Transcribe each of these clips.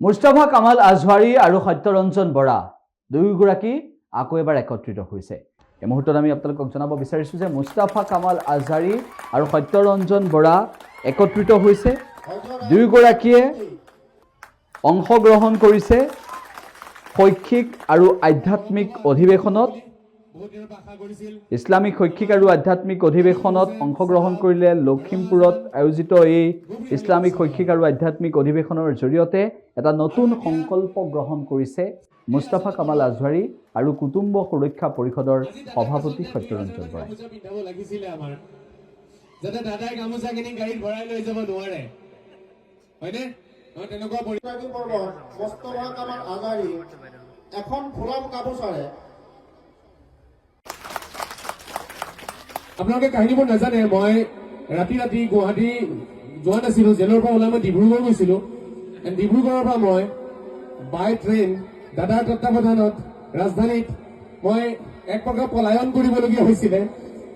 মুস্তাফা কামাল আজহাৰী আৰু সত্যৰঞ্জন বৰা দুয়োগৰাকী আকৌ এবাৰ একত্ৰিত হৈছে। এই মুহূৰ্তত আমি আপোনালোকক জনাব বিচাৰিছোঁ যে মুস্তাফা কামাল আজহাৰী আৰু সত্যৰঞ্জন বৰা একত্ৰিত হৈছে। দুয়োগৰাকীয়ে অংশগ্ৰহণ কৰিছে শৈক্ষিক আৰু আধ্যাত্মিক অধিৱেশনত। ইছলামিক শৈক্ষিক আৰু আধ্যাত্মিক অধিৱেশনত অংশগ্ৰহণ কৰিলে। লখিমপুৰত আয়োজিত এই ইছলামিক শৈক্ষিক আৰু আধ্যাত্মিক অধিৱেশনৰ জৰিয়তে এটা নতুন সংকল্প গ্ৰহণ কৰিছে মুস্তাফা কামাল আজহাৰী আৰু কুটুম্ব সুৰক্ষা পৰিষদৰ সভাপতি সত্যৰঞ্জন বৰাই। যাতে দাদাই গামোচাখিনি গাড়ীত ভৰাই লৈ যাব নোৱাৰে, হয়নে? তেনেকুৱা পৰিপাটি পৰ্ব মুস্তাফা কামাল আজহাৰী এখন ফুলাম গামোচাৰে। আপোনালোকে কাহিনীবোৰ নাজানে, মই ৰাতি গুৱাহাটী যোৱা নাছিলো। জেলৰ পৰা ওলাই মই ডিব্ৰুগড় গৈছিলো। ডিব্ৰুগড়ৰ পৰা মই বাই ট্ৰেইন দাদাৰ তত্বাৱধানত ৰাজধানীত মই এক প্ৰকাৰ পলায়ন কৰিবলগীয়া হৈছিলে।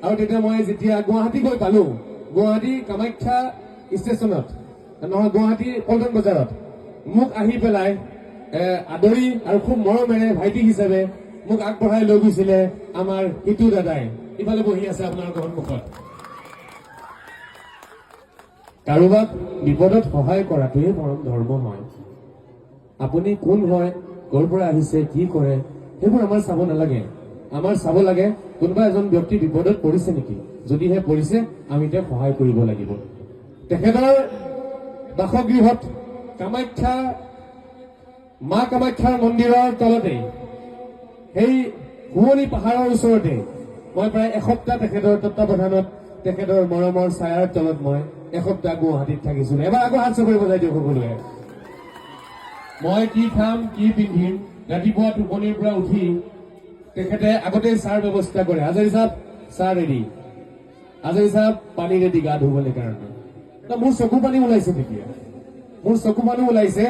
আৰু তেতিয়া মই যেতিয়া গুৱাহাটী গৈ পালো, গুৱাহাটী কামাখ্যা ষ্টেচনত নহয়, গুৱাহাটী পল্টন বজাৰত মোক আহি পেলাই আদৰি আৰু খুব মৰমেৰে ভাইটি হিচাপে মোক আগবঢ়াই লৈ গৈছিলে আমাৰ হিতু দাদাই। ইফালে বহি আছে আপোনালোকৰ সন্মুখত। কাৰোবাক বিপদত সহায় কৰাটোৱে পৰম ধৰ্ম হয়। আপুনি কোন হয়, ক'ৰ পৰা আহিছে, কি কৰে, সেইবোৰ আমাৰ চাব নালাগে। আমাৰ চাব লাগে কোনোবা এজন ব্যক্তি বিপদত পৰিছে নেকি। যদিহে পৰিছে আমি তেওঁক সহায় কৰিব লাগিব। তেখেতৰ বাসগৃহত কামাখ্যা মা কামাখ্যাৰ মন্দিৰৰ তলতে, সেই শুৱনি পাহাৰৰ ওচৰতে মই প্ৰায় এসপ্তাহ তেখেতৰ তত্বাৱধানত, তেখেতৰ মৰমৰ ছায়াৰ তলত মই এসপ্তাহ গুৱাহাটীত থাকিছিলো। এবাৰ আকৌ হাত চাপৰি বজাই দিয়ক সকলোৱে। মই কি খাম, কি পিন্ধিম, ৰাতিপুৱা টোপনিৰ পৰা উঠি তেখেতে আগতে চাহ ব্যৱস্থা কৰে। আজহাৰী চাহ চাহ ৰেডি, আজহাৰী চাহ পানী ৰেডি গা ধুবলৈ কাৰণে। মোৰ চকু পানী ওলাইছে তেতিয়া, মোৰ চকু পানী ওলাইছে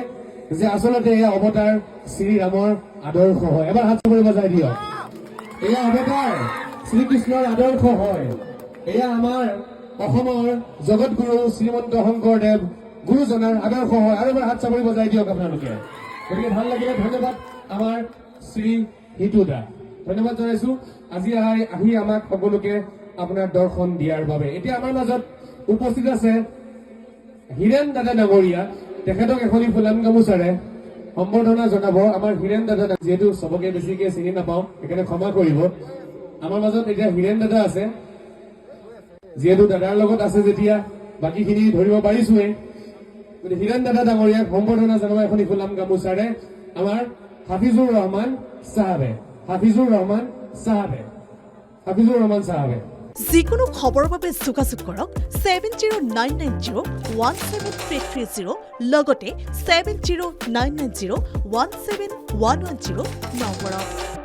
যে আচলতে এয়া অৱতাৰ শ্ৰীৰামৰ আদৰ্শ হয়। এবাৰ হাত চাপৰি বজাই দিয়ক। এয়া অৱতাৰ শ্ৰীকৃষ্ণৰ আদৰ্শ হয়। এয়া আমাৰ অসমৰ জগতগুৰু শ্ৰীমন্ত শংকৰদেৱ গুৰুজনাৰ আদৰ্শ হয়। আৰু এবাৰ হাত চাপৰি বজাই দিয়ক আপোনালোকে। গতিকে ভাল লাগিলে, ধন্যবাদ আমাৰ শ্ৰী হিতু দা, ধন্যবাদ জনাইছো আজি আহি আমাক সকলোকে আপোনাৰ দৰ্শন দিয়াৰ বাবে। এতিয়া আমাৰ মাজত উপস্থিত আছে হীৰেন দাদা ডাঙৰীয়া। তেখেতক এখনি ফুলাম গামোচাৰে সম্বৰ্ধনা জনাব আমাৰ হীৰেন দাদা। যিহেতু চবকে বেছিকে চিনি নাপাওঁ সেইকাৰণে ক্ষমা কৰিব। আমাৰ মাজত এতিয়া হীৰেন দাদা আছে, যিহেতু দাদাৰ লগত আছে যেতিয়া বাকীখিনি ধৰিব পাৰিছোৱেই। গতিকে হীৰেন দাদা ডাঙৰীয়াক সম্বৰ্ধনা জনাব এখনি ফুলাম গামোচাৰে আমাৰ হাফিজুৰ ৰহমান চাহাবে। হাফিজুৰ ৰহমান চাহাবে, হাফিজুৰ ৰহমান চাহাবে। যিকোনো খবৰৰ বাবে যোগাযোগ কৰক 7099017330 লগতে 7099017110 নম্বৰত।